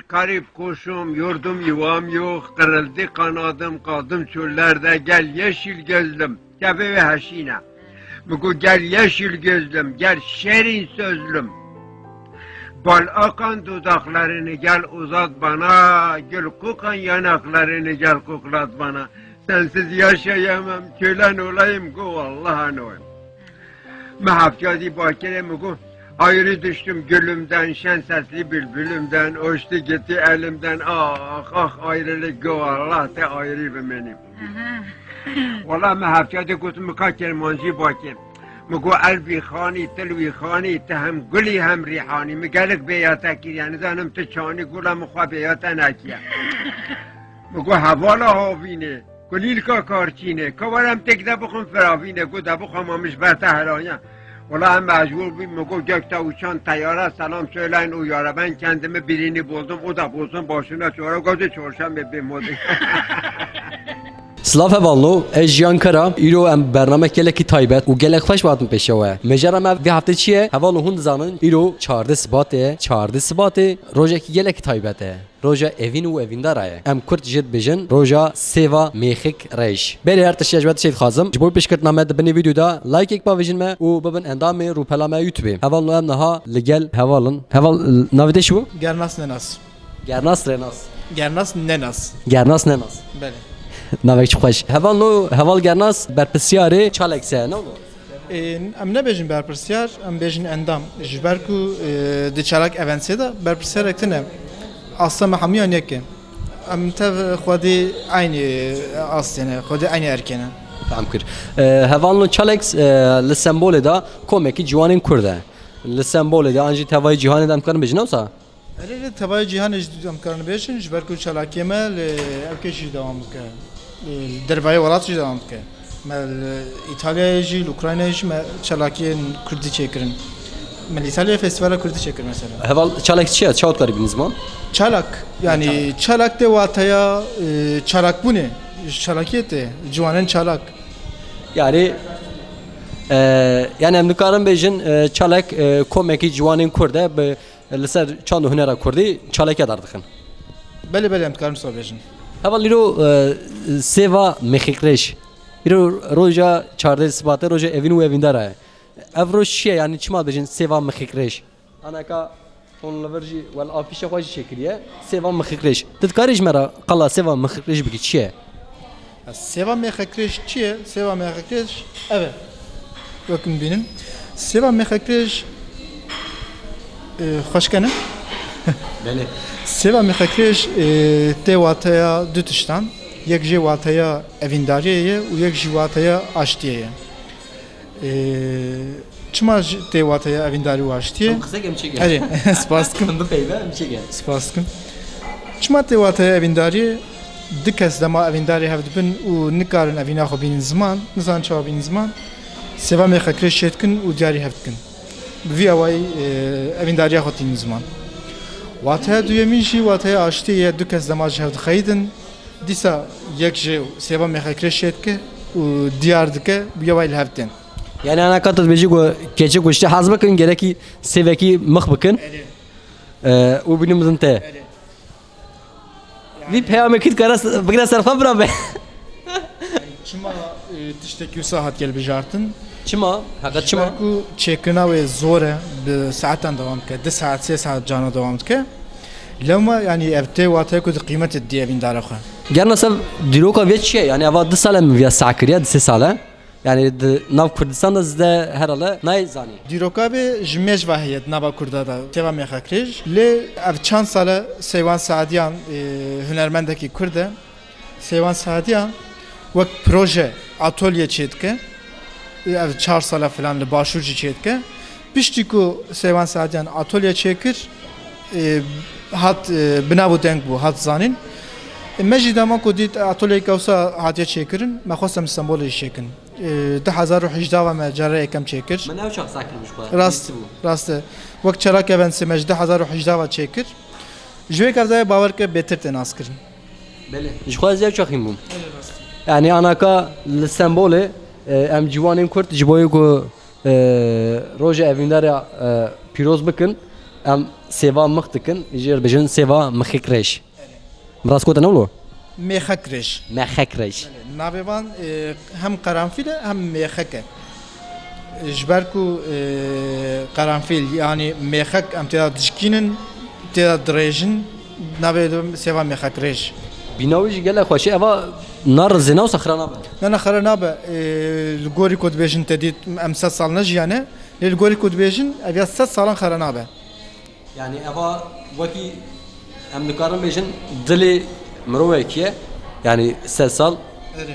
garip kuşum, yurdum yuvam yok, kırıldı kanadım, kaldım çöllerde, gel yeşil gözlüm, tepe ve haşine. Mugu gel yeşil gözlüm, gel şerin sözlüm. Bal akan dudaklarını gel uzat bana, gül kokan yanaklarını gel koklat bana. Sensiz yaşayamam, kölen olayım go Allah'ın olayım. Mahafcazi bakire mugu, ayrı düştüm gülümden, şen sesli bülbülümden, uçtu gitti elimden, ah ah ayrılık go Allah te ayrı benim. Valla mahafcazi kutum kaç kermanci bakire. مگو الوی خانی تلوی خانی ته هم گلی هم ریحانی مگلک بیاتا کی یعنی زنم تو چانی گلم خوا بیاتا نکیه مگو حوالا هاوینه گلیل کا کارچینه کارم تک بخون فراوینه گو بخون آمش برته هرانه ولی هم مجبور بیم مگو gökte uçan tayyara selam söyleyin uyara ben kendimi birini buldum o da bulsun başına çora gözü çorşan bebeğim modu. سلاف هفالو اج یانکارا ایرو ام برنامه گلکی تایبت و گلک خوش باتم پیشوه مجرم وی هفته چیه هفالو هند زانن ایرو 14 سباته روزه کی گلک تایبته روزا اوین و اویندارای ام کرد جد بجن روزا سیوا میخک ریش بری هر تشی اجواد شید خازم جبور پیشکرد نامه بنی ویدیو دا لایک یک با ویژن ما و ببن اندام رو پلامه یوتیوب هفالو ام نها لگل هفالن هفال ناویده شو گرناس نناس گرناس رناس گرناس نناس گرناس نناس بله ناویک خوش هوال گرناس برپسیاری چالکسه نه ام نبیجن برپرسیار ام بیجن اندام جبرکو دی چالاک اونسی دا برپرسیار اکتنه اصلا همیان یکی ام تف خودی aynı aslında خودی aynı erkene فهم کرد هوالو چالکس لسمبوله دا کومکی جوانین کرده لسمبوله دا انجی توای جهانی دام کنم بجنه وسا öyle tabii cihan ejdam karnı beşin jberku çalakeme evkeşi devam ke dervaya varat devam ke mel İtalya jil Ukrayna jil çalakiyen Kürdi çekirin mel İtalya festivale Kürdi çekir mesela هوال چالک چیه چاوت کاری بینیزمان çalak yani çalak de vataya çalak bu ne çalakiyete civanın çalak yani yani emnikarın bejin çalak komeki جوانین کرده به لسر چند هنر کردی چالک داردخن bele bele emkarım sabejin هوال لیرو سیوا مخیکرش لیرو روزا 14 سباته روزا اوین و اوین داره افروش چیه یعنی چی ما بجین سیوا مخیکرش انا کا اون لورجی وال آفیش خواهی شکلیه سیوا مخیکرش تذکرش مرا قلا سیوا مخیکرش بگی چیه seva mexekreş çiye seva mexekreş evet bakın benim seva mexekreş خوشکنه بله سیوا میخکریش تی واتیا دو تشتان یک جی واتیا اوینداریه و یک جی واتیا آشتیه چما تی واتیا اوینداری و آشتیه قصه کم چیه هری سپاس کن bu peyve mi çeker سپاس کن چما تی واتیا اوینداری دکس دما اوینداری هفت بن و نکارن اوینا خو بین زمان نزان چوا بین زمان سیوا میخکریش شد کن و دیاری هفت کن وی اوای اوینداری خودین زمان واتها دویمیشی واتها آشتیه دو کس دماج هفت خیدن دیسا یک جو سیوا میخکرش شد که و دیار دکه بیا وایل هفتن yani ana katı beci go keçi kuştu haz bakın gereki seveki mıh bakın o benim zinte vi peyame kit karas bugün sarfa bra be çima tişteki saat gel bejartın çima hakikat çima ku çekina ve zore bir saatten devam ke 2 saat 3 saat cana devam ke lama yani evte vata ku kıymet diye bin daraxa Ger nasıl diroka ve çiye yani ava 2 sala mı ya sakriya 2 sala yani nav Kurdistan'da zde herhalde nay zani دیروکا به جمعش واحد نبا کرده دا تیوا میخکریش لی اف چند ساله سیوان سعدیان هنرمندکی کرده سیوان سعدیان وقت پروژه اتولیه چید که اف 4 ساله فلان لباشورجی چید که بیشتی کو سیوان سعدیان اتولیه چیکر hat بنابو دنگ بو hat زانین مجد ما کدید اتولیه کوسا هاتیه چیکرین مخواستم استانبول چیکن 2018 و مجرد کم چیکر من نه çok sakınmış bu راست وقت چراک event مجد 2018 و چیکر جوی کرده باور که بهتر تناس کردن بله جخوا زیاد çok iyiyim yani anaka İstanbul'e em civanın kurt ciboyu ko roja evindar piroz bakın ام سیوا مختکن جیر بجن سیوا مخکرش براس کوتا نولو میخکرش مخکرش نابیوان هم قرنفیل هم میخکه جبركو قرنفيل يعني ميخك امتداد دشكينن امتداد دريجن نابي سيفا ميخك ريش بیناویش گله خوشی اوا نار زنا و صخره نبود انا خرا نابا الجوري كود بيجن تديت ام 7 سال نجيانه الجوري كود بيجن ابي 7 سال خرا نابا یعنی اوا وکی ام نکارم بیشن دلی مروه کیه یعنی 3 سال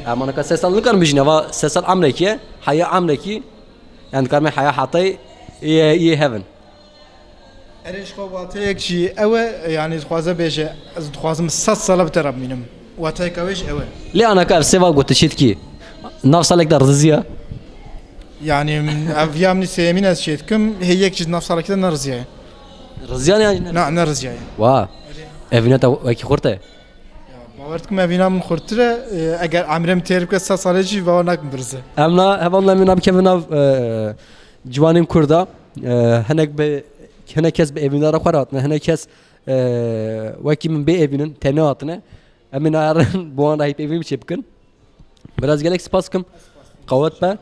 اما نکار 3 سال نکارم بیشن اوا 3 سال عمره کیه حیا عمره کی يعني كارمي حياة حطي يه هيفن اريش خواتيك شي اوه يعني خوازه بيجي خوازم 6 سال بترب منهم واتيك اويش اوه ليه انا كار سيفا قلت شيت كي نفس لك دار رزيا يعني من افيامني سيمين از شيتكم هيك جد نفس على كده نرزيه رزيان يعني نعم نرزيه وا افيناتا وكي خورته باورتكم افينا من خورتره اگر عمرم تيرك 6 سال جي وانا برزه امنا هبالله من اب كيفنا جوانين كردا هناك ب هناك كاس بافينا خوراتنا هناك كاس وكي من بي افينن تناتنا امنا بوان راهي بيفيم شيبكن براز جالك سباسكم قوات با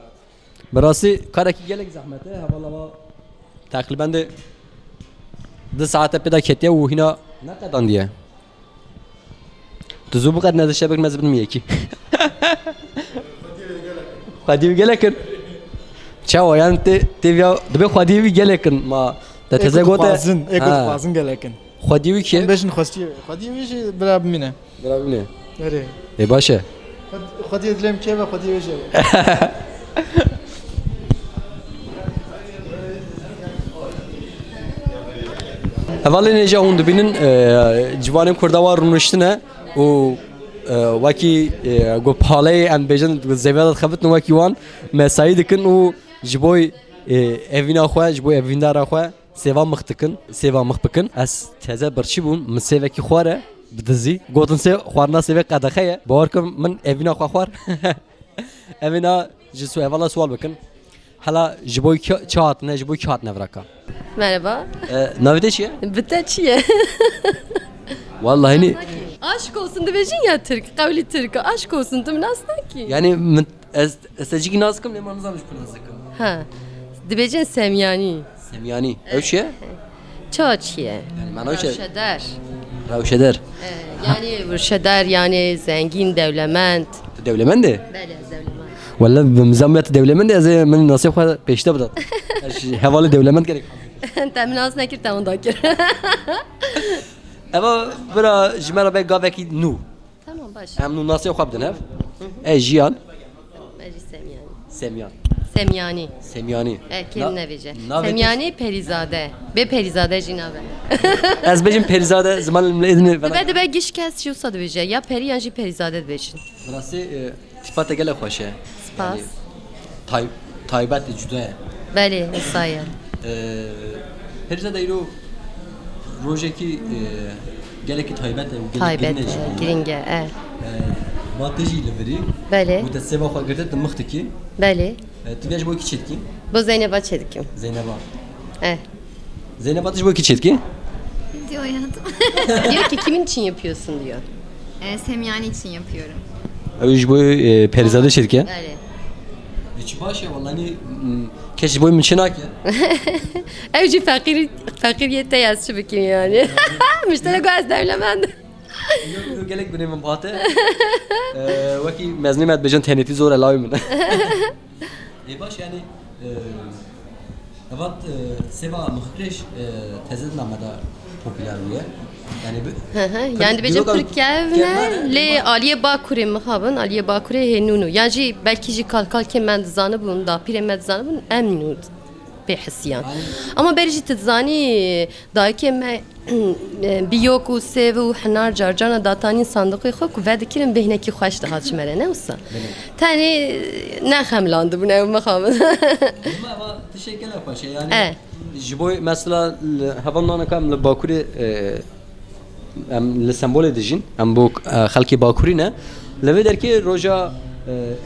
براسي كاركي جالك زحمته هبالله تقريبا 2 ساعات بدا كتيا وهنا نقدان ديه تزوب قد نازل شبك مزبن ميكي خديوي جالكن تشاو يعني تبيا دبي خديوي جالكن ما تتزغوت خوازن ايكو خوازن جالكن خديوي كي بيجن خوستي خديوي شي براب مينه برابني اري اي باشا خدي دلم كيف خدي وجه هفالي نجا هون دبينن جوانم كردوا رونشتنه و وكي جو بالي ام بيجن زيفال خبت نو وكي وان مساعد كن و جبوي افينا خو جبوي افينا خو سيفا مختكن سيفا مخبكن اس تازه برشي بون من سيفا كي خواره بدزي قوتن سي خوارنا سيفا قدخيه باوركم من افينا خو خوار افينا جسو افلا سوال بكن هلا جبوي كات نه جبوي كات نفركا Merhaba. ناويته چيه Biteçiye. والله هني Aşk olsun diyeceksin ya Türk. Kavli Türk. Aşk olsun değil mi? Nasıl ki? يعني من استجيك نازكم لما نظامش كنازكم Ha. Diyeceksin Semyani. سمياني او شيء Çaçiye. يعني معناه شيء Rüşeder. راوشدر Yani rüşeder yani zengin devlement. دولمند Böyle devlement. ولا بمزامات دولمند زي من نصيب بيشتا بدات حوالي دولمند gerek Temin ağzına gir tamam da gir. اما برا جمال بي قافكي نو Tamam baş. هم نو نصيب خو بدن اي جيان Meclis Semyani. سميان Semyani. سمياني Kim ne verecek? Na- Semyani Perizade. Be Perizade jinabe. از بجم پیرزاده زمان اذن Ve de be giş kes şu sad verecek. Ya Peri ya Perizade verecek. براسي تفات gele خوشه Spas. تایبت جدا Beli sayar. پیرزاده ایرو روزکی geleki taybet Taybet giringe. ماتجي لبري Beli. وتسيبا خو قرتت مختكي Beli. تبيش بو كيتشتكي Bu Zeynep'e çedik. زينبا Eh. زينبا تش بو كيتشتكي Diyor hayatım. Diyor ki kimin için yapıyorsun diyor. Semyani için yapıyorum. اوش بو پیرزاده شرکه Öyle. هیچ باشه والله نی کش بو من شناکه Evci fakiriyette yazışı bakayım yani. Müşterek az devlemend. یو گلک بنی من باته وکی مزنی مد بجن تنیتی زور علاوه من ای باش یعنی evet seva muhreş tezed namada popüler diye yani Yani bizim Türkiye'ne le Aliye Bakur'e mıhabın Aliye Bakur'e henunu yani belki ji kalkal kemen zanı bunda piremed zanı bun emnud behsiyan ama berji tzani da ki biyoku sevu hnar jarjana datani sandığı xok ve dikirin behneki xoş da haçmere ne olsa tani ne xemlandı bu ne mıhabın ama teşekkürler paşa yani jiboy mesela havandan kam Bakur'e ام لسمبول دیجین ام بو خلکی باکوری نه لوی در که روزا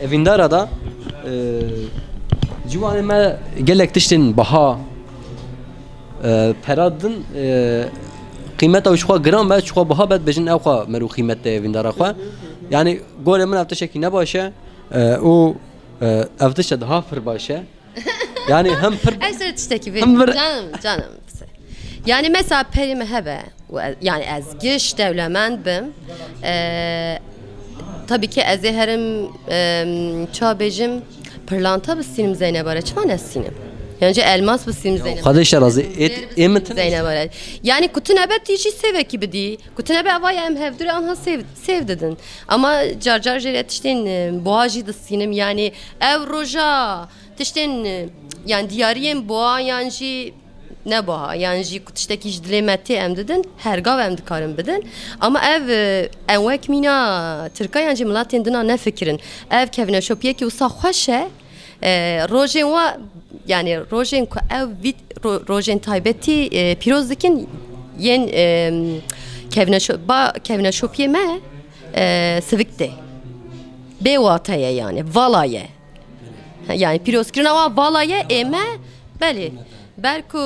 اویندارا دا جوان ما گلک تشتن بها peradın kıymet av çuha gram ve çuha baha bed bejin evha meru kıymet de evindara xwa. Yani gore min evte şeki ne başa o evte şe daha fır başa. Yani hem pır Eser tişteki Hem bir- canım. Yani mesela perime hebe yani ez giş devlemend bim. Tabii ki ez herim çabecim pırlanta bisinim Zeynep Araçman esinim. Yani elmas bisinim Zeynep. kardeşler razı emet Zeynep Araç. Yani kutunebet işi seve gibi değil. Kutunebe avaya em hevdure anha sev dedin. Ama carcar jeret işten boğacı da sinim yani ev roja tişten yani diyariyem boğa yani ne boğa yani kutuştaki jdilemeti em dedin hergav em dikarım bedin ama ev envek mina Türkiye yani milletin dina ne fikrin ev kevine şopiye ki usa xoşe rojen wa yani rojen ku ev vid rojen taybeti pirozdikin yen kevine şopiye me sivikte bevataya yani valaye yani pirozkirin ama valaye eme beli belki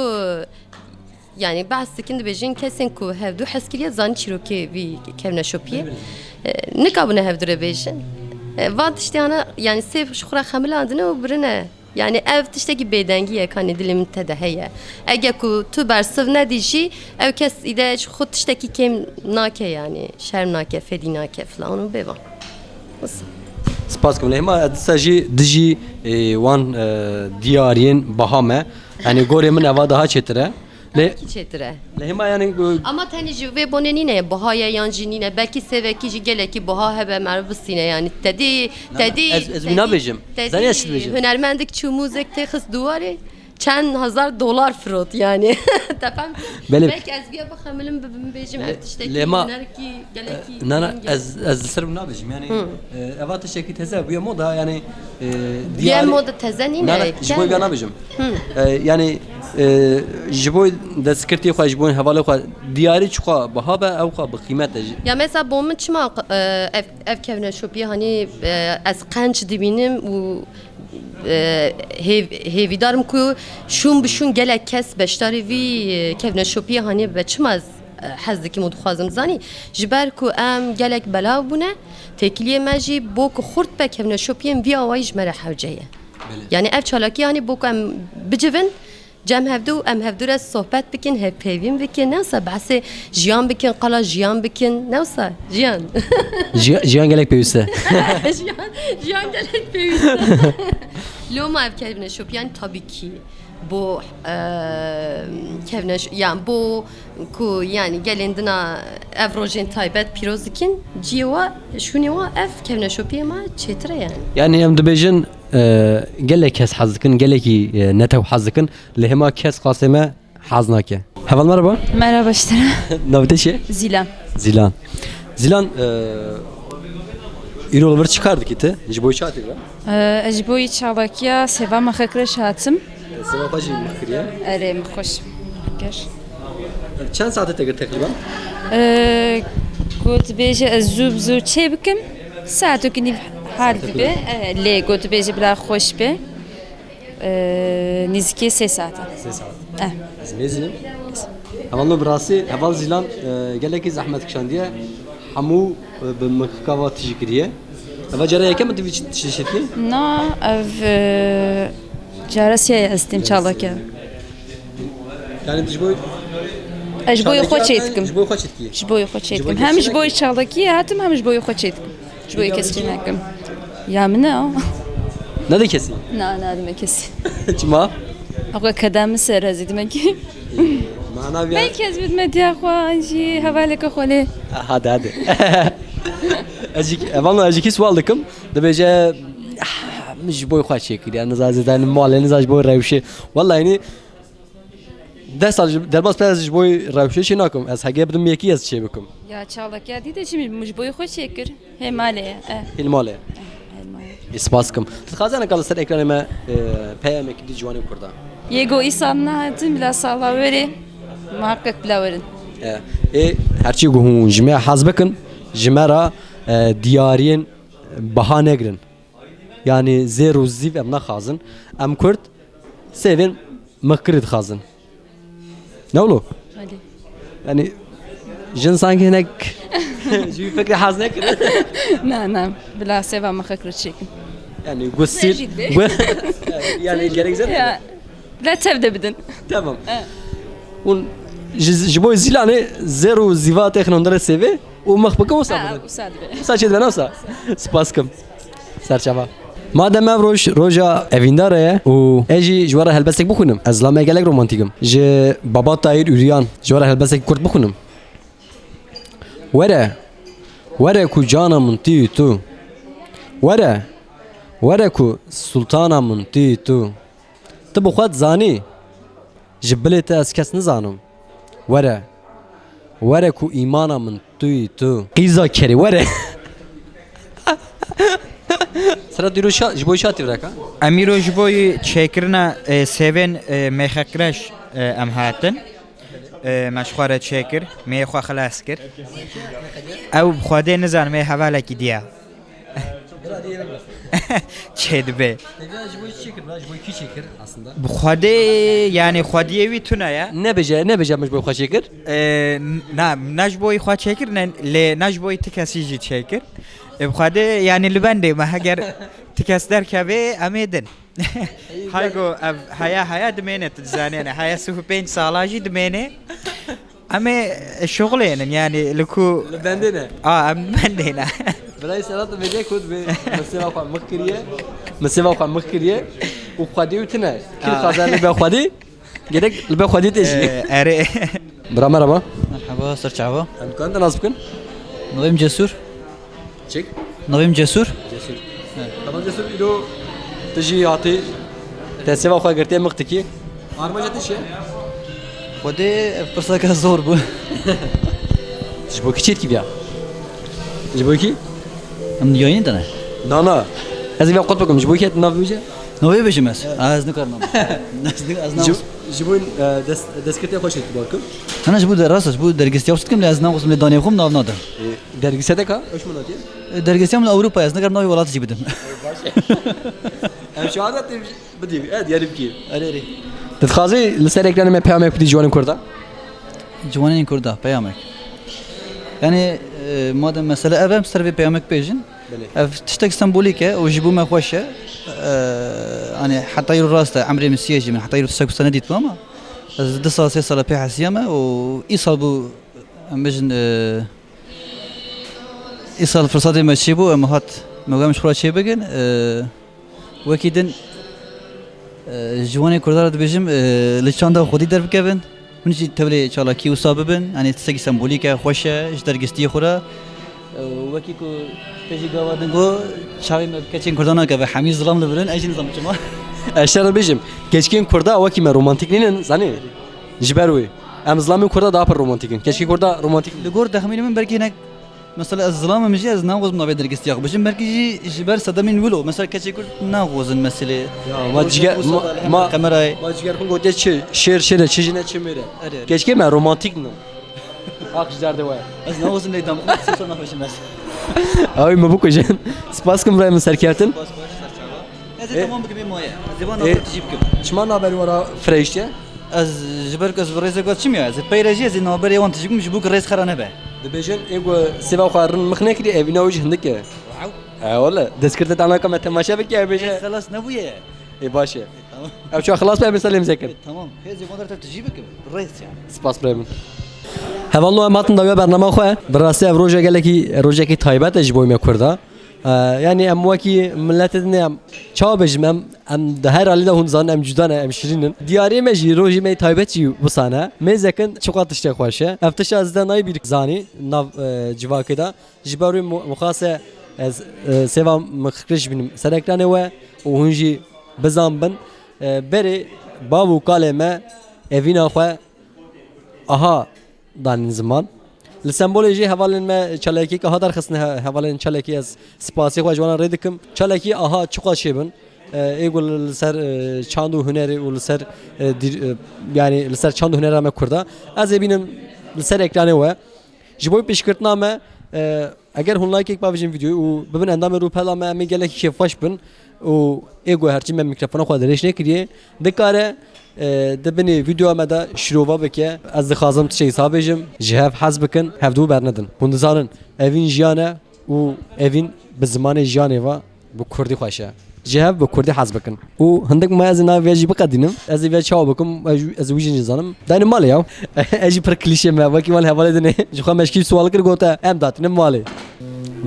yani bahsettiğinde bejin kesin ku hevdu heskiliye zan çiroki vi kevne şopiye ne kabune hevdure bejin vat işte yani sev şukra hamile adına o birine yani ev tişteki bedengiye kan dilimin tedeheye ege ku tu bersiv ne dişi ev kes ide xut tişteki kem nake yani şerm nake fedi nake falan onu beva Spas lehma sadece diji wan diyariyên bahame yani gore min eva daha çetire le çetire lehma yani ama tani ve bonenine bahaya yancınine belki seveki geleki baha hebe mervusine yani tedi ez binabejim zani eşit bejim hünermendik çu müzik texis duvarı çend hazar dolar frot yani tamam belki ezgiye bakamilim bejim ertişteki lema hünerki geleki nana ez sır binabejim yani eva teşekkür teze bu moda yani diğer moda tezenine nana jiboy binabejim yani jiboy da skirti xwa jiboy havalı xwa diyari çuqa baha ba ev xwa bi kıymet ya mesela bomun çima ev kevne şopiye hani ez qanç dibinim u hevidarım ku şun bişun gelek kes beştari vi kevne şopiye hani beçmaz حزدکی مدخوازم زنی جبر کو ام گلک بلاو بونه تکلیه مجی بو کو خورد به کفن شوپیم وی آوایش مره حوجه یعنی اف چالاکی hani بو ام بجوین جم هفدو ام هفدو را صحبت بکن هف پیویم بکن نوسا بحث جیان بکن قلا جیان بکن نوسا جیان jiyan gelek peyüse جیان گلک پیوسته لو ما ev kevne şop yani tabii ki bu kevne yani bu ku yani gelindina ev rojen taybet pirozikin civa şuniva ev kevne şopiye ma çetre yani. yani em dibejin gelek kes hazıkın geleki netev hazıkın lehma kes qaseme haznake heval merhaba Merhaba işte. navte şey Zilan. Zilan İrol var çıkardık ite jiboy çatı var Ejiboyi çalakiya seva maxakreş hatım. Sabah başı mıkriye Erem hoş. Gör. Çend saate tekrar tekriben Got beje zub zub çebikim. Saat kini harbi be. Le got beje bila hoş be. Nizki 3 saat. 3 saat Zmezinim Amalno brasi heval zilan geleki zahmet kşandiye hamu bimkava tijikriye Ava jara yakem tu tişetki Na ev jarasiya istim çalakiya. Yani jiboy Ejiboyi hoş etkim. jiboy hoş etki Jiboyi hoş etkim. Hem jiboyi çalakiya hatım hem jiboyi hoş etkim. Jiboyi keskin hakim. Ya mı Ne de kesin ne demek kesin. Çima Aga kadamı serezi demek ki. Mana bir Belki ez bitmedi ya xwanji havalek xole. hadi Ajik avalno ajiki sualdıkım da beje jiboy hoş etki yani zaten mualleniz jiboy revşi vallahi yani Desal derbas pez jiboy revşi şey nakum az hage bdim yeki az şey bukum Ya çalak ya dedi şimdi mujboy xoş ekir. Hemale. Hilmale İspaskım Tkazana kalı ser ekranıma PM ekidi civanı kurda Yego isanna hatim bila sala veri. Muhakkak bila verin. Herçi guhun jime hazbekin jimera diyariyen bahane girin yani zero ziv em naxazın em kurt sevin mıkrid xazın Ne olur? Hadi. Yani jin sanki hinek bir fikri haz ne kırı. Ne bila seva mı çekin. Yani gussil. Mecid Bey. Yani gerek zaten. Ya la tevde bidin. Tamam. Un jibo zilane zero ziva teknondara seve. O mahbaka o Ha sabır. usad be. Saçı da nasıl? Spaskım. Serçava. Madem ev roja evindare o eji jwara helbesek bukunum. Azlama gelek romantikim. Je baba Tahir Üryan jwara helbesek kurt bukunum. Were ku canamın ti tu. Were ku sultanamın ti tu. Tu bu xwed zanî ji bilê te ez kes nizanim. Were ku îmana min tu tu. Qîza kerî were. Sıra dîro ji bo şatî vreka. Emîro ji bo çêkirina sevên mêxekireş em hatin. Meşxwara çêkir, mê xwe xilas kir. Ew bi Xwedê nizanim ê hevalekî diya. Çê dibe. Bi Xwedê yani Xwediyê wî tune ye. Ne bece mij bo xwe çêkir. Ne ji bo xwe çêkir lê ne ji bo ti kesî jî çêkir. Bi Xwedê yani li bendê me heger ti kes derkevê em ê din. Haygo ev haya dimêne tu dizanîne haya 5 sala jî dimêne. Em ê şoxlênin yani li ku Bende ne? em bendê ne. Belay serat bece kud be mesela xwe mıkriye. Mesela xwe mıkriye. O xwedî ütüne. Kil xazar li be xwedî. Gerek li be xwedî teşi. Erê. Bra merhaba. مرحبا سرچاوا Emkan da nasıl bugün? نویم جسور Çek. نویم جسور Tamam cesur ilo تجي يعطي تسوى خو قرتي مختكي ارمجه تشي خودی پرسا که زور بو جبو كي تشيت كي بيا جبو كي ام یاین دنه نانا هذا بيا قط بكم جبو كي ناف بيجا نوی بجمس از نکردم از نام جبو دسكتي خوش تباركم انا جبو دراسه جبو درگستی اوست کم از نام قسم دانیم خم ناو ناده درگسته کا ايش مناتي درگستی من اروپا از نکردم نوی ولات جی بدم ام شو عادت بدي اد يا ربكي اری تتخازي لسر اكران ما بيامك بدي جوان كردا جوانین کرده پیامک یعنی مادام مثلا ابم سر به پیامک پیجن اف تشتك سمبوليكا وجيبوا ما خوشه يعني حتى يرو راسته عمري مسيجي من حتى يرو تسكو سنديت ماما دسا سيصل بي حسيامه ويصابوا مجن يصل فرصات ما تشيبوا اما هات ما قامش خرا شي بقن وكيدن جواني كردار دبجم لچاندا خودي در بكبن ونجي تبلي ان شاء الله كي وصاببن يعني تسكي سمبوليكا خوشه اش درگستي خورا وكيكو تجي قوادنغو شاوي مبكتين كردانا كبه حميد ظلام لبرن اجي نظام جما اشتر بيجم كشكين كردا وكي ما رومانتيكين زاني جبروي ام ظلامي كردا دا رومانتيكين كشكي كردا رومانتيك لغور تخمين من بركي هناك مثلا الظلام مجي از ناغوز من بدر درگستي اخ بجم بركي جبر صدمين ولو مثلا كشي كرد ناغوز المساله ما جيجا ما كاميراي ما جيجا كون قلت شير تشيجنا تشميره كشكي ما رومانتيك نو اخ جدار دوا از ناغوز اللي دام سوسنا فشم بس اوي ما بوكو جن سباسكم براي من سركارتن هذا تمام بكمي مويه زبان تجيبكم شمان haber ورا فريشتي از جبرك از بريزه قد شميا از بيرجي از نوبر يوان تجيكم جبوك الرئيس خرانه به دبيجن ايغو سيبا خارن مخنكري ايفينا وجه هندك اه والله دسكرت انا كما تماشى بك يا بيجا خلاص نبويه اي باشا او شو خلاص بقى بنسلم زكر تمام هي زبان تجيبك الرئيس يعني سپاس برای من هوالو ماتن داوی برنامه خواه براستی اف روزه کی تایبت اج بویم کرده یعنی ام وکی ملت دنیا چا بجم ام ده هر حالی ده هون زان ام جدانه ام شیرینن دیاری مجی روزی می تایبت چی بسانه می زکن چقدر تشته خوشه افتش از ده نای بیرک زانی ناو جواکی دا جبروی مخاصه از سوام مخکرش بینم سرکرانه و هونجی بزام بن بری بابو کالمه evina xwe aha danîn ziman li sembolê jî hevalên me çalekî ka hadar xistine hevalên çalekî ez spasî xwe ji wan rê dikim çalekî aha çiqa çêbin êgo li ser çand û hunerê û li ser yani li ser çand û hunera me Kurda ez ê bînim li ser ekranê we ji bo pêşkirtina me اگر هون لایک یک باوجین ویدیو و ببین اندام رو پلا ما می گله کی خوش بن و ایگو هرچی من میکروفون خود ریش نکریه دکاره دبنی ویدیو ما دا شروع بکه از دخوازم چه حساب بجم جهف حزب کن هفدو برندن هون دزارن اوین جیانه و اوین به زمان جیانه و بو کردی خوشه جهف به کردی حزب کن و هندک ما از ناویجی بقدینم از وی چاو بکم از ویژن جزانم داین مال یا اجی پر کلیشه ما وکی مال حواله دنه جو مشکی سوال کر گوتا ام داتنم مالی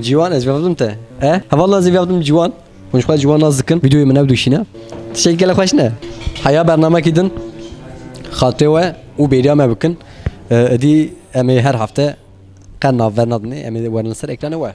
جوان از ویادم ته حواله از ویادم جوان مش خواهد جوان نازکن ویدیوی من نبودشینه تشکیل خوش نه حیا برنامه کدن خاطره و بیریا ما بکن دی امی هر هفته قناه ورنادنی امی ورنسر اکرانه و